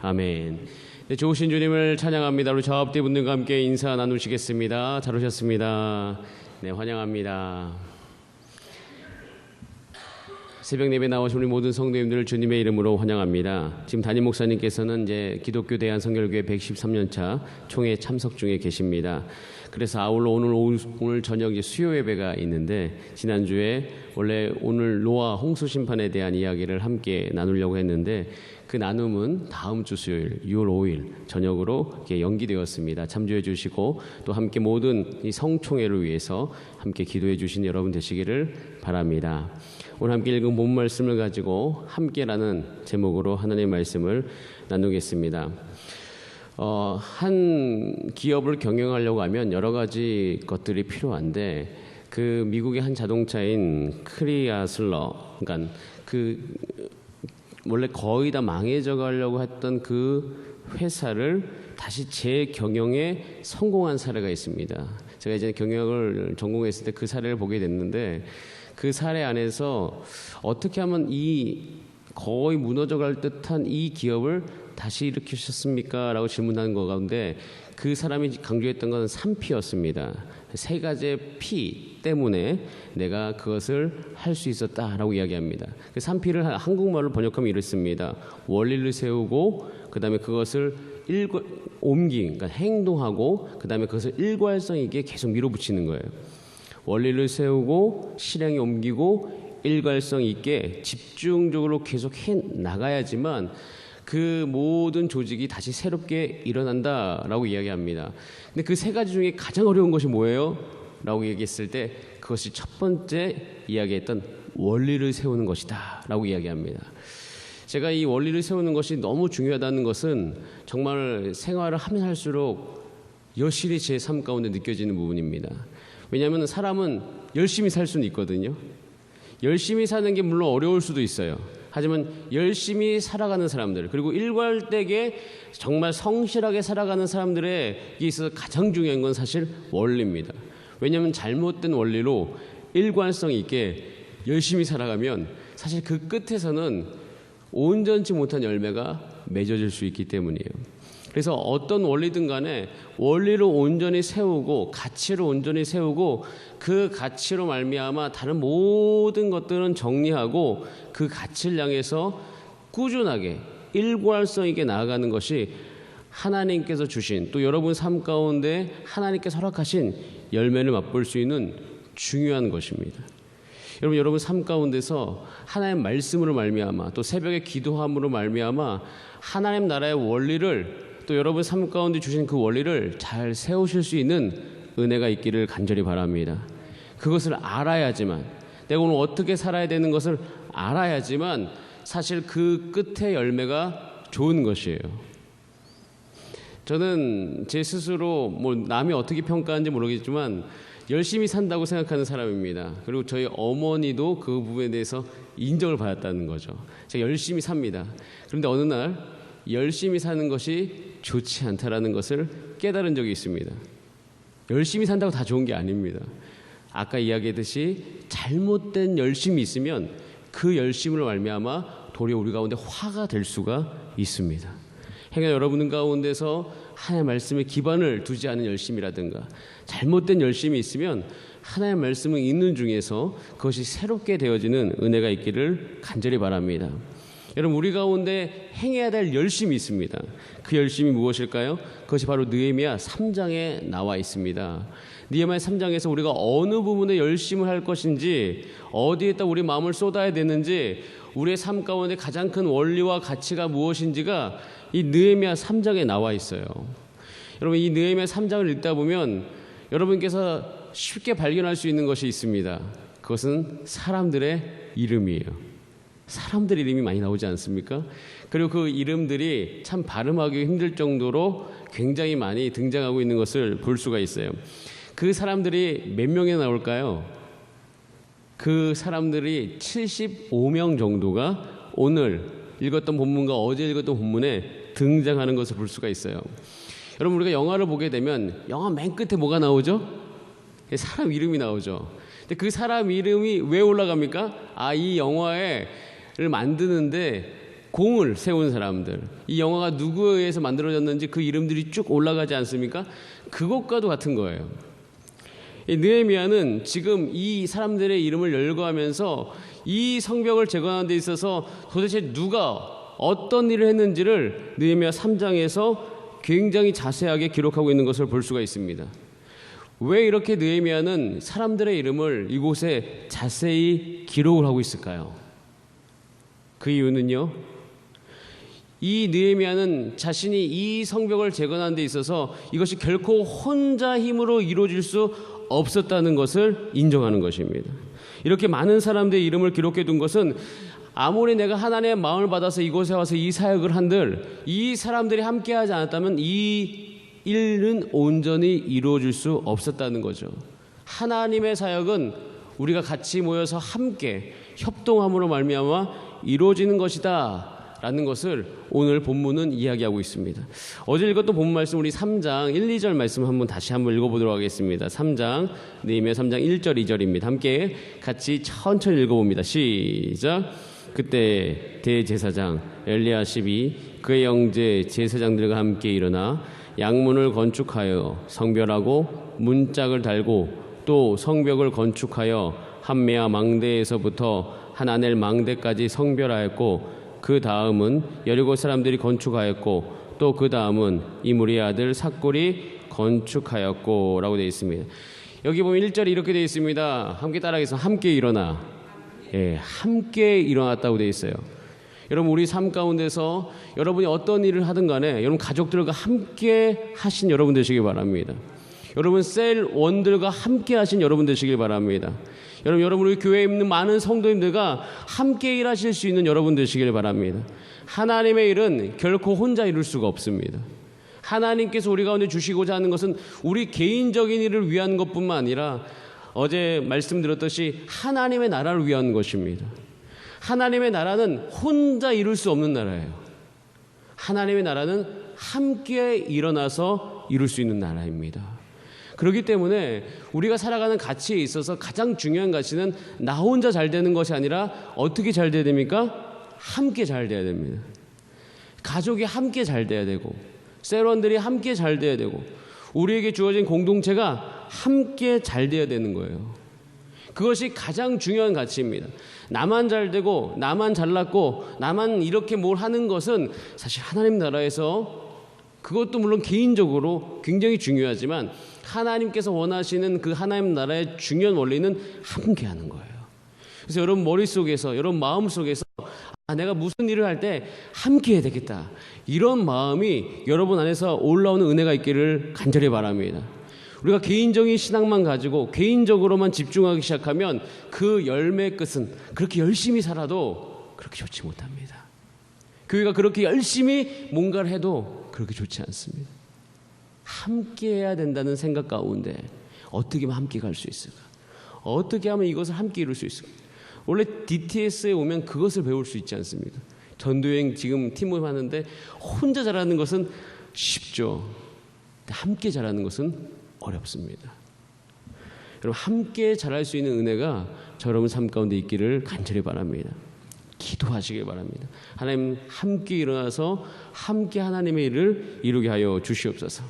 아멘. 네, 좋으신 주님을 찬양합니다. 우리 저 앞뒤 분들과 함께 인사 나누시겠습니다. 잘 오셨습니다. 네, 환영합니다. 새벽 예배 나오신 우리 모든 성도님들을 주님의 이름으로 환영합니다. 지금 담임 목사님께서는 이제 기독교 대한 성결교회 113년차 총회 참석 중에 계십니다. 그래서 아울러 오늘 저녁 이제 수요 예배가 있는데, 지난주에 원래 오늘 노아 홍수 심판에 대한 이야기를 함께 나누려고 했는데 그 나눔은 다음 주 수요일 6월 5일 저녁으로 연기되었습니다. 참조해 주시고 또 함께 모든 이 성총회를 위해서 함께 기도해 주신 여러분 되시기를 바랍니다. 오늘 함께 읽은 본 말씀을 가지고 함께라는 제목으로 하나님의 말씀을 나누겠습니다. 한 기업을 경영하려고 하면 여러 가지 것들이 필요한데, 그 미국의 한 자동차인 크리아슬러, 그러니까 원래 거의 다 망해져 가려고 했던 그 회사를 다시 재경영에 성공한 사례가 있습니다. 제가 이제 경영을 전공했을 때 그 사례를 보게 됐는데, 그 사례 안에서 어떻게 하면 이 거의 무너져 갈 듯한 이 기업을 다시 일으키셨습니까? 라고 질문하는 거 가운데 그 사람이 강조했던 것은 3P였습니다. 세 가지의 P 때문에 내가 그것을 할 수 있었다라고 이야기합니다. 그 3P를 한국말로 번역하면 이렇습니다. 원리를 세우고, 그 다음에 그것을 그러니까 행동하고, 그 다음에 그것을 일괄성 있게 계속 밀어붙이는 거예요. 원리를 세우고 실행에 옮기고 일괄성 있게 집중적으로 계속 해 나가야지만 그 모든 조직이 다시 새롭게 일어난다라고 이야기합니다. 근데 그 세 가지 중에 가장 어려운 것이 뭐예요? 라고 얘기했을 때 그것이 첫 번째 이야기했던 원리를 세우는 것이다 라고 이야기합니다. 제가 이 원리를 세우는 것이 너무 중요하다는 것은 정말 생활을 하면 할수록 여실히 제 삶 가운데 느껴지는 부분입니다. 왜냐하면 사람은 열심히 살 수는 있거든요. 열심히 사는 게 물론 어려울 수도 있어요. 하지만 열심히 살아가는 사람들, 그리고 일괄되게 정말 성실하게 살아가는 사람들에 있어서 가장 중요한 건 사실 원리입니다. 왜냐하면 잘못된 원리로 일관성 있게 열심히 살아가면 사실 그 끝에서는 온전치 못한 열매가 맺어질 수 있기 때문이에요. 그래서 어떤 원리든 간에 원리를 온전히 세우고 가치를 온전히 세우고 그 가치로 말미암아 다른 모든 것들은 정리하고 그 가치를 향해서 꾸준하게 일관성 있게 나아가는 것이 하나님께서 주신, 또 여러분 삶 가운데 하나님께서 허락하신 열매를 맛볼 수 있는 중요한 것입니다. 여러분 삶 가운데서 하나님의 말씀으로 말미암아 또 새벽에 기도함으로 말미암아 하나님 나라의 원리를, 또 여러분 삶 가운데 주신 그 원리를 잘 세우실 수 있는 은혜가 있기를 간절히 바랍니다. 그것을 알아야지만, 내가 오늘 어떻게 살아야 되는 것을 알아야지만 사실 그 끝의 열매가 좋은 것이에요. 저는 제 스스로 남이 어떻게 평가하는지 모르겠지만 열심히 산다고 생각하는 사람입니다. 그리고 저희 어머니도 그 부분에 대해서 인정을 받았다는 거죠. 제가 열심히 삽니다. 그런데 어느 날 열심히 사는 것이 좋지 않다라는 것을 깨달은 적이 있습니다. 열심히 산다고 다 좋은 게 아닙니다. 아까 이야기했듯이 잘못된 열심이 있으면 그 열심으로 말미암아 도리어 우리 가운데 화가 될 수가 있습니다. 행여 여러분 가운데서 하나님의 말씀에 기반을 두지 않은 열심이라든가 잘못된 열심이 있으면 하나님의 말씀을 읽는 중에서 그것이 새롭게 되어지는 은혜가 있기를 간절히 바랍니다. 여러분, 우리 가운데 행해야 될 열심이 있습니다. 그 열심이 무엇일까요? 그것이 바로 느헤미야 3장에 나와 있습니다. 느헤미야 3장에서 우리가 어느 부분에 열심을 할 것인지, 어디에다 우리 마음을 쏟아야 되는지, 우리의 삶 가운데 가장 큰 원리와 가치가 무엇인지가 이 느헤미야 3장에 나와 있어요. 여러분, 이 느헤미야 3장을 읽다 보면 여러분께서 쉽게 발견할 수 있는 것이 있습니다. 그것은 사람들의 이름이에요. 사람들 이름이 많이 나오지 않습니까? 그리고 그 이름들이 참 발음하기 힘들 정도로 굉장히 많이 등장하고 있는 것을 볼 수가 있어요. 그 사람들이 몇 명이 나올까요? 그 사람들이 75명 정도가 오늘 읽었던 본문과 어제 읽었던 본문에 등장하는 것을 볼 수가 있어요. 여러분, 우리가 영화를 보게 되면 영화 맨 끝에 뭐가 나오죠? 사람 이름이 나오죠. 근데 그 사람 이름이 왜 올라갑니까? 이 영화를 만드는데 공을 세운 사람들, 이 영화가 누구에 의해서 만들어졌는지 그 이름들이 쭉 올라가지 않습니까? 그것과도 같은 거예요. 이 느헤미야는 지금 이 사람들의 이름을 열거하면서 이 성벽을 재건하는 데 있어서 도대체 누가 어떤 일을 했는지를 느헤미야 3장에서 굉장히 자세하게 기록하고 있는 것을 볼 수가 있습니다. 왜 이렇게 느헤미야는 사람들의 이름을 이곳에 자세히 기록을 하고 있을까요? 그 이유는요, 이 느헤미야는 자신이 이 성벽을 재건하는 데 있어서 이것이 결코 혼자 힘으로 이루어질 수 없었다는 것을 인정하는 것입니다. 이렇게 많은 사람들의 이름을 기록해 둔 것은 아무리 내가 하나님의 마음을 받아서 이곳에 와서 이 사역을 한들 이 사람들이 함께하지 않았다면 이 일은 온전히 이루어질 수 없었다는 거죠. 하나님의 사역은 우리가 같이 모여서 함께 협동함으로 말미암아 이루어지는 것이다 라는 것을 오늘 본문은 이야기하고 있습니다. 어제 읽었던 본문 말씀 우리 3장 1, 2절 말씀 다시 한번 읽어보도록 하겠습니다. 3장 느헤미야 3장 1절 2절입니다. 함께 같이 천천히 읽어봅니다. 시작. 그때 대제사장 엘리야십이 그의 형제 제사장들과 함께 일어나 양문을 건축하여 성별하고 문짝을 달고 또 성벽을 건축하여 함메아 망대에서부터 하나넬 망대까지 성별하였고 그 다음은 여리고 사람들이 건축하였고 또 그 다음은 이므리의 아들 삭골이 건축하였고 라고 되어 있습니다. 여기 보면 1절이 이렇게 되어 있습니다. 함께 따라하겠습니다. 함께 일어나. 예, 함께 일어났다고 되어 있어요. 여러분 우리 삶 가운데서 여러분이 어떤 일을 하든 간에 여러분 가족들과 함께 하신 여러분 되시길 바랍니다. 여러분 셀원들과 함께 하신 여러분 되시길 바랍니다. 여러분 우리 교회에 있는 많은 성도님들과 함께 일하실 수 있는 여러분 되시길 바랍니다. 하나님의 일은 결코 혼자 이룰 수가 없습니다. 하나님께서 우리 가운데 주시고자 하는 것은 우리 개인적인 일을 위한 것뿐만 아니라 어제 말씀드렸듯이 하나님의 나라를 위한 것입니다. 하나님의 나라는 혼자 이룰 수 없는 나라예요. 하나님의 나라는 함께 일어나서 이룰 수 있는 나라입니다. 그렇기 때문에 우리가 살아가는 가치에 있어서 가장 중요한 가치는 나 혼자 잘 되는 것이 아니라 어떻게 잘 돼야 됩니까? 함께 잘 돼야 됩니다. 가족이 함께 잘 돼야 되고 셀원들이 함께 잘 돼야 되고 우리에게 주어진 공동체가 함께 잘 돼야 되는 거예요. 그것이 가장 중요한 가치입니다. 나만 잘 되고 나만 잘났고 나만 이렇게 뭘 하는 것은 사실 하나님 나라에서 그것도 물론 개인적으로 굉장히 중요하지만 하나님께서 원하시는 그 하나님 나라의 중요한 원리는 함께 하는 거예요. 그래서 여러분 머릿속에서 여러분 마음속에서 내가 무슨 일을 할 때 함께 해야 되겠다 이런 마음이 여러분 안에서 올라오는 은혜가 있기를 간절히 바랍니다. 우리가 개인적인 신앙만 가지고 개인적으로만 집중하기 시작하면 그 열매의 끝은 그렇게 열심히 살아도 그렇게 좋지 못합니다. 교회가 그렇게 열심히 뭔가를 해도 그렇게 좋지 않습니다. 함께 해야 된다는 생각 가운데 어떻게 하면 함께 갈 수 있을까? 어떻게 하면 이것을 함께 이룰 수 있을까? 원래 DTS에 오면 그것을 배울 수 있지 않습니까? 전도여행 지금 팀을 하는데 혼자 잘하는 것은 쉽죠. 함께 잘하는 것은 어렵습니다. 여러분 함께 잘할 수 있는 은혜가 저 여러분 삶 가운데 있기를 간절히 바랍니다. 기도하시길 바랍니다. 하나님 함께 일어나서 함께 하나님의 일을 이루게 하여 주시옵소서.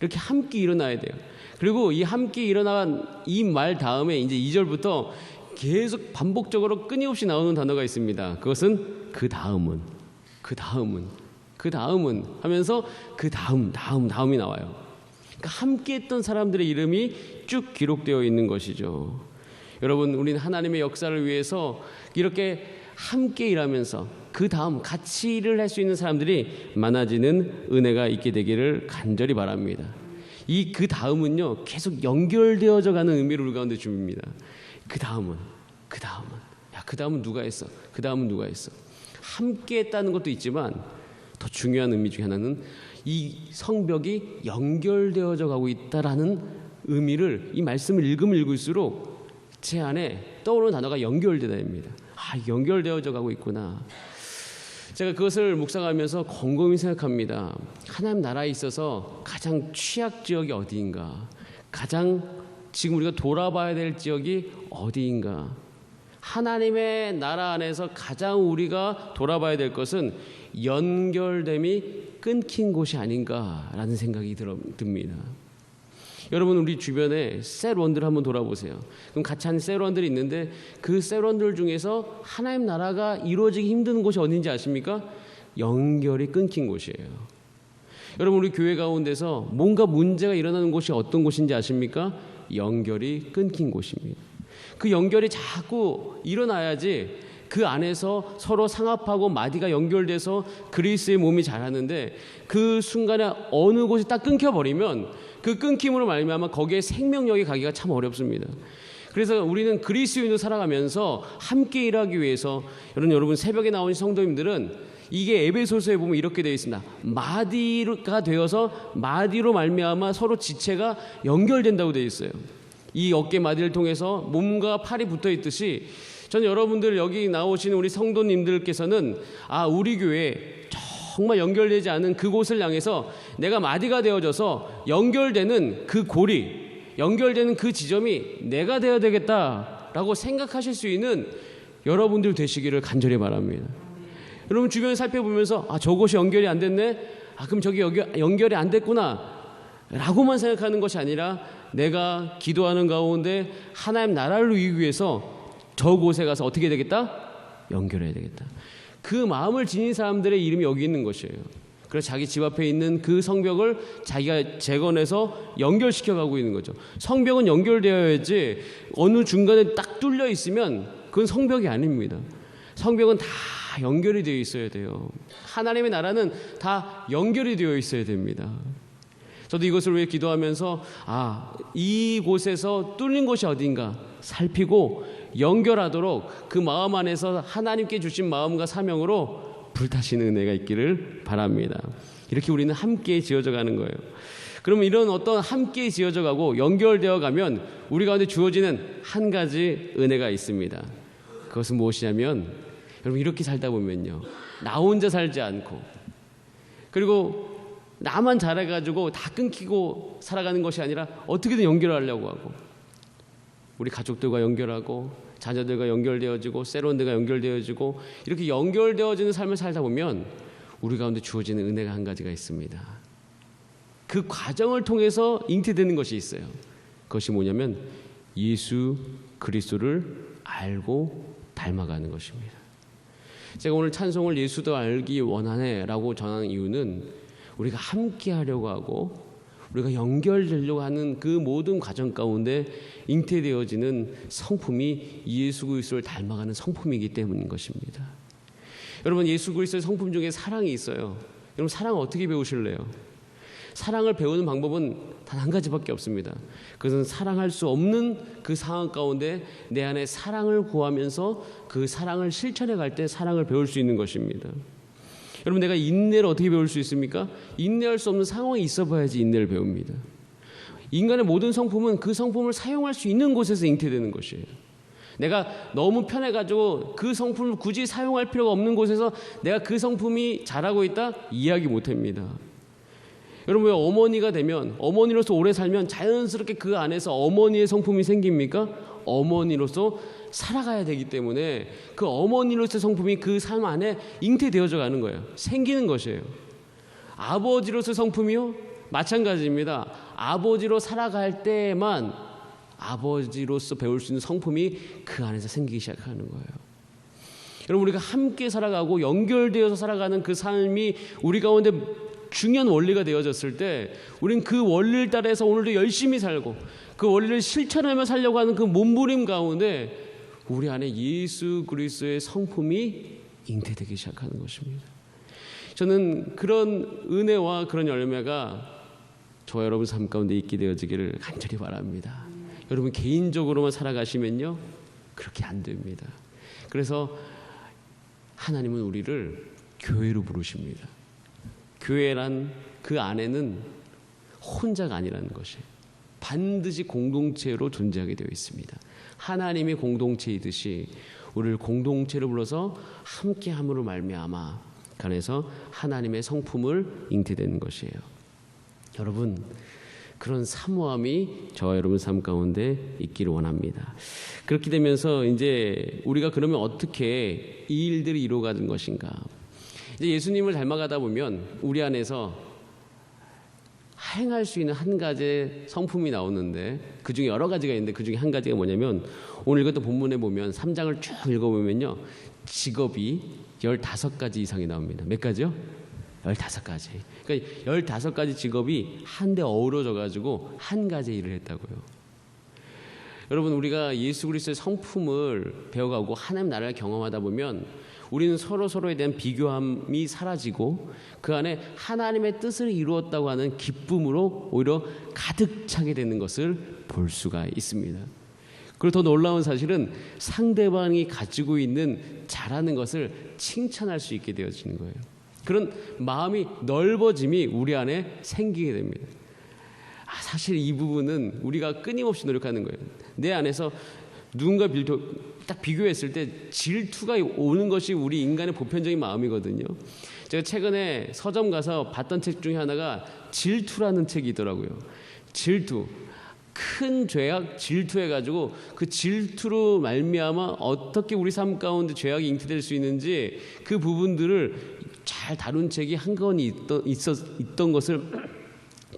이렇게 함께 일어나야 돼요. 그리고 이 함께 일어난 이 말 다음에 이제 2절부터 계속 반복적으로 끊임없이 나오는 단어가 있습니다. 그것은 그 다음은 하면서 그 다음이 나와요. 그러니까 함께 했던 사람들의 이름이 쭉 기록되어 있는 것이죠. 여러분 우리는 하나님의 역사를 위해서 이렇게 함께 일하면서 그 다음 같이 일을 할 수 있는 사람들이 많아지는 은혜가 있게 되기를 간절히 바랍니다. 이 그 다음은요 계속 연결되어져 가는 의미를 우리 가운데 줍니다. 그 다음은 야, 그 다음은 누가 했어? 그 다음은 누가 했어? 함께 했다는 것도 있지만 더 중요한 의미 중에 하나는 이 성벽이 연결되어져 가고 있다라는 의미를 이 말씀을 읽으면 읽을수록 제 안에 떠오르는 단어가 연결되다입니다. 연결되어져 가고 있구나. 제가 그것을 묵상하면서 곰곰이 생각합니다. 하나님 나라에 있어서 가장 취약 지역이 어디인가? 가장 지금 우리가 돌아봐야 될 지역이 어디인가? 하나님의 나라 안에서 가장 우리가 돌아봐야 될 것은 연결됨이 끊긴 곳이 아닌가라는 생각이 듭니다. 여러분, 우리 주변에 셀원들 한번 돌아보세요. 그럼 같이 하는 셀원들이 있는데 그 셀원들 중에서 하나님 나라가 이루어지기 힘든 곳이 어딘지 아십니까? 연결이 끊긴 곳이에요. 여러분, 우리 교회 가운데서 뭔가 문제가 일어나는 곳이 어떤 곳인지 아십니까? 연결이 끊긴 곳입니다. 그 연결이 자꾸 일어나야지 그 안에서 서로 상합하고 마디가 연결돼서 그리스의 몸이 자라는데, 그 순간에 어느 곳이 딱 끊겨버리면 그 끊김으로 말미암아 거기에 생명력이 가기가 참 어렵습니다. 그래서 우리는 그리스도인으로 살아가면서 함께 일하기 위해서, 여러분 새벽에 나온 성도님들은 이게 에베소서에 보면 이렇게 되어 있습니다. 마디가 되어서 마디로 말미암아 서로 지체가 연결된다고 되어 있어요. 이 어깨 마디를 통해서 몸과 팔이 붙어 있듯이, 저는 여러분들 여기 나오시는 우리 성도님들께서는 우리 교회 정말 연결되지 않은 그곳을 향해서 내가 마디가 되어져서 연결되는 그 고리, 연결되는 그 지점이 내가 되어야 되겠다라고 생각하실 수 있는 여러분들 되시기를 간절히 바랍니다. 여러분 주변을 살펴보면서 저곳이 연결이 안 됐네, 그럼 저기 연결이 안 됐구나 라고만 생각하는 것이 아니라, 내가 기도하는 가운데 하나님 나라를 이루기 위해서 저곳에 가서 어떻게 되겠다? 연결해야 되겠다. 그 마음을 지닌 사람들의 이름이 여기 있는 것이에요. 그래서 자기 집 앞에 있는 그 성벽을 자기가 재건해서 연결시켜가고 있는 거죠. 성벽은 연결되어야지 어느 중간에 딱 뚫려 있으면 그건 성벽이 아닙니다. 성벽은 다 연결이 되어 있어야 돼요. 하나님의 나라는 다 연결이 되어 있어야 됩니다. 저도 이것을 위해 기도하면서 이곳에서 뚫린 곳이 어딘가 살피고 연결하도록 그 마음 안에서 하나님께 주신 마음과 사명으로 불타시는 은혜가 있기를 바랍니다. 이렇게 우리는 함께 지어져 가는 거예요. 그러면 이런 어떤 함께 지어져 가고 연결되어 가면 우리 가운데 주어지는 한 가지 은혜가 있습니다. 그것은 무엇이냐면, 여러분 이렇게 살다 보면요, 나 혼자 살지 않고, 그리고 나만 잘해가지고 다 끊기고 살아가는 것이 아니라 어떻게든 연결하려고 하고, 우리 가족들과 연결하고 자녀들과 연결되어지고 세론들과 연결되어지고, 이렇게 연결되어지는 삶을 살다 보면 우리 가운데 주어지는 은혜가 한 가지가 있습니다. 그 과정을 통해서 잉태되는 것이 있어요. 그것이 뭐냐면 예수 그리스도를 알고 닮아가는 것입니다. 제가 오늘 찬송을 예수도 알기 원하네 라고 전하는 이유는, 우리가 함께 하려고 하고 우리가 연결되려고 하는 그 모든 과정 가운데 잉태되어지는 성품이 예수 그리스도를 닮아가는 성품이기 때문인 것입니다. 여러분, 예수 그리스도의 성품 중에 사랑이 있어요. 여러분, 사랑을 어떻게 배우실래요? 사랑을 배우는 방법은 단 한 가지밖에 없습니다. 그것은 사랑할 수 없는 그 상황 가운데 내 안에 사랑을 구하면서 그 사랑을 실천해 갈 때 사랑을 배울 수 있는 것입니다. 여러분, 내가 인내를 어떻게 배울 수 있습니까? 인내할 수 없는 상황이 있어 봐야지 인내를 배웁니다. 인간의 모든 성품은 그 성품을 사용할 수 있는 곳에서 잉태되는 것이에요. 내가 너무 편해가지고 그 성품을 굳이 사용할 필요가 없는 곳에서 내가 그 성품이 자라고 있다? 이해하기 못합니다. 여러분, 왜 어머니가 되면, 어머니로서 오래 살면 자연스럽게 그 안에서 어머니의 성품이 생깁니까? 어머니로서 살아가야 되기 때문에 그 어머니로서의 성품이 그 삶 안에 잉태되어져 가는 거예요. 생기는 것이에요. 아버지로서의 성품이요? 마찬가지입니다. 아버지로 살아갈 때만 아버지로서 배울 수 있는 성품이 그 안에서 생기기 시작하는 거예요. 여러분, 우리가 함께 살아가고 연결되어서 살아가는 그 삶이 우리 가운데 중요한 원리가 되어졌을 때, 우린 그 원리를 따라서 오늘도 열심히 살고 그 원리를 실천하며 살려고 하는 그 몸부림 가운데 우리 안에 예수 그리스도의 성품이 잉태되기 시작하는 것입니다. 저는 그런 은혜와 그런 열매가 저와 여러분 삶 가운데 있게 되어지기를 간절히 바랍니다. 여러분 개인적으로만 살아가시면요, 그렇게 안 됩니다. 그래서 하나님은 우리를 교회로 부르십니다. 교회란 그 안에는 혼자가 아니라는 것이에요. 반드시 공동체로 존재하게 되어 있습니다. 하나님이 공동체이듯이 우리를 공동체로 불러서 함께함으로 말미암아 간에서 하나님의 성품을 잉태되는 것이에요. 여러분, 그런 사모함이 저와 여러분 삶 가운데 있기를 원합니다. 그렇게 되면서 이제 우리가 그러면 어떻게 이 일들이 이루어가는 것인가? 이제 예수님을 닮아가다 보면 우리 안에서 행할 수 있는 한 가지 성품이 나오는데, 그 중에 여러 가지가 있는데 그 중에 한 가지가 뭐냐면, 오늘 이것도 본문에 보면 3장을 쭉 읽어보면요, 직업이 15가지 이상이 나옵니다. 몇 가지요? 15가지. 그러니까 15가지 직업이 한데 어우러져 가지고 한 가지 일을 했다고요. 여러분, 우리가 예수 그리스도의 성품을 배워가고 하나님 나라를 경험하다 보면 우리는 서로에 대한 비교함이 사라지고 그 안에 하나님의 뜻을 이루었다고 하는 기쁨으로 오히려 가득 차게 되는 것을 볼 수가 있습니다. 그리고 더 놀라운 사실은 상대방이 가지고 있는 잘하는 것을 칭찬할 수 있게 되어지는 거예요. 그런 마음이 넓어짐이 우리 안에 생기게 됩니다. 사실 이 부분은 우리가 끊임없이 노력하는 거예요. 내 안에서 누군가 딱 비교했을 때 질투가 오는 것이 우리 인간의 보편적인 마음이거든요. 제가 최근에 서점 가서 봤던 책 중에 하나가 질투라는 책이 있더라고요. 질투. 큰 죄악, 질투해가지고 그 질투로 말미암아 어떻게 우리 삶 가운데 죄악이 잉태될 수 있는지 그 부분들을 잘 다룬 책이 한 권이 있던 것을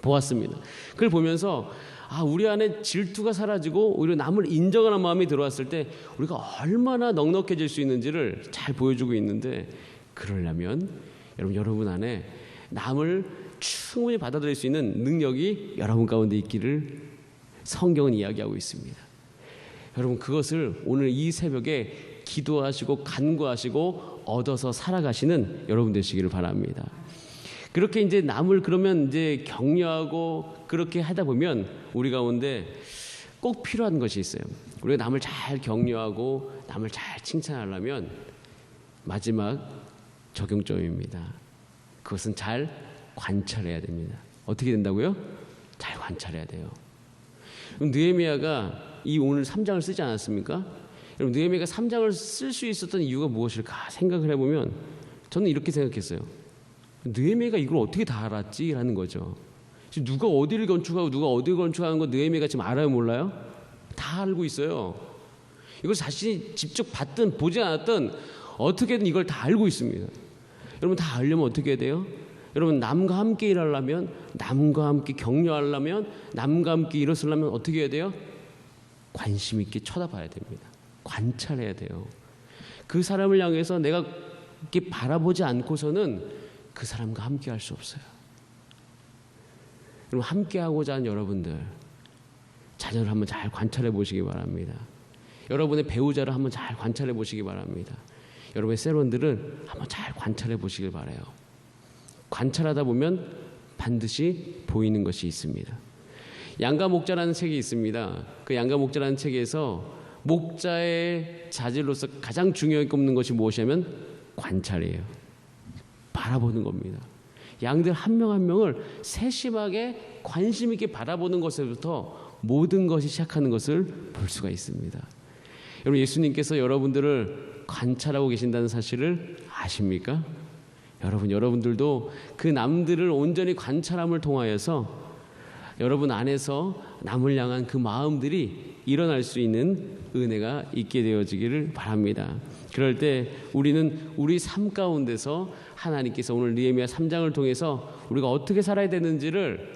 보았습니다. 그걸 보면서 우리 안에 질투가 사라지고 오히려 남을 인정하는 마음이 들어왔을 때 우리가 얼마나 넉넉해질 수 있는지를 잘 보여주고 있는데, 그러려면 여러분 안에 남을 충분히 받아들일 수 있는 능력이 여러분 가운데 있기를 성경은 이야기하고 있습니다. 여러분, 그것을 오늘 이 새벽에 기도하시고 간구하시고 얻어서 살아가시는 여러분 되시기를 바랍니다. 그렇게 이제 남을 그러면 이제 격려하고 그렇게 하다 보면 우리 가운데 꼭 필요한 것이 있어요. 우리가 남을 잘 격려하고 남을 잘 칭찬하려면 마지막 적용점입니다. 그것은 잘 관찰해야 됩니다. 어떻게 된다고요? 잘 관찰해야 돼요. 느헤미야가 이 오늘 3장을 쓰지 않았습니까? 여러분, 느헤미야가 3장을 쓸 수 있었던 이유가 무엇일까 생각을 해보면 저는 이렇게 생각했어요. 느헤미야가 이걸 어떻게 다 알았지? 라는 거죠. 지금 누가 어디를 건축하고 누가 어디를 건축하는 거 느헤미야가 지금 알아요, 몰라요? 다 알고 있어요. 이걸 자신이 직접 봤든 보지 않았든 어떻게든 이걸 다 알고 있습니다. 여러분, 다 알려면 어떻게 해야 돼요? 여러분, 남과 함께 일하려면, 남과 함께 격려하려면, 남과 함께 일어서려면 어떻게 해야 돼요? 관심 있게 쳐다봐야 됩니다. 관찰해야 돼요. 그 사람을 향해서 내가 이렇게 바라보지 않고서는 그 사람과 함께 할 수 없어요. 여러분, 함께 하고자 하는 여러분들, 자녀를 한번 잘 관찰해 보시기 바랍니다. 여러분의 배우자를 한번 잘 관찰해 보시기 바랍니다. 여러분의 세론들을 한번 잘 관찰해 보시길 바라요. 관찰하다 보면 반드시 보이는 것이 있습니다. 양가 목자라는 책이 있습니다. 그 양가 목자라는 책에서 목자의 자질로서 가장 중요하게 꼽는 것이 무엇이냐면 관찰이에요. 바라보는 겁니다. 양들 한 명 한 명을 세심하게 관심 있게 바라보는 것에부터 모든 것이 시작하는 것을 볼 수가 있습니다. 여러분, 예수님께서 여러분들을 관찰하고 계신다는 사실을 아십니까? 여러분들도 그 남들을 온전히 관찰함을 통하여서 여러분 안에서 남을 향한 그 마음들이 일어날 수 있는 은혜가 있게 되어지기를 바랍니다. 그럴 때 우리는 우리 삶 가운데서 하나님께서 오늘 느헤미야 3장을 통해서 우리가 어떻게 살아야 되는지를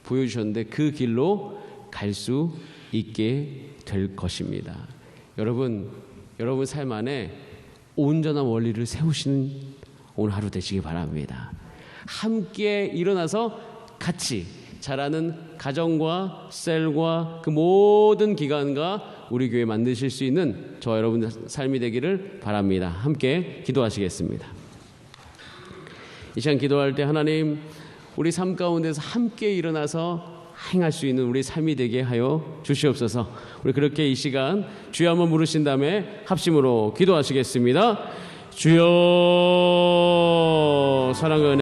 보여주셨는데 그 길로 갈 수 있게 될 것입니다. 여러분 삶 안에 온전한 원리를 세우시는 오늘 하루 되시기 바랍니다. 함께 일어나서 같이 자라는 가정과 셀과 그 모든 기관과 우리 교회 만드실 수 있는 저와 여러분의 삶이 되기를 바랍니다. 함께 기도하시겠습니다. 이 시간 기도할 때 하나님, 우리 삶 가운데서 함께 일어나서 행할 수 있는 우리 삶이 되게 하여 주시옵소서. 우리 그렇게 이 시간 주여 한번 부르신 다음에 합심으로 기도하시겠습니다. 주여, 사랑의 은혜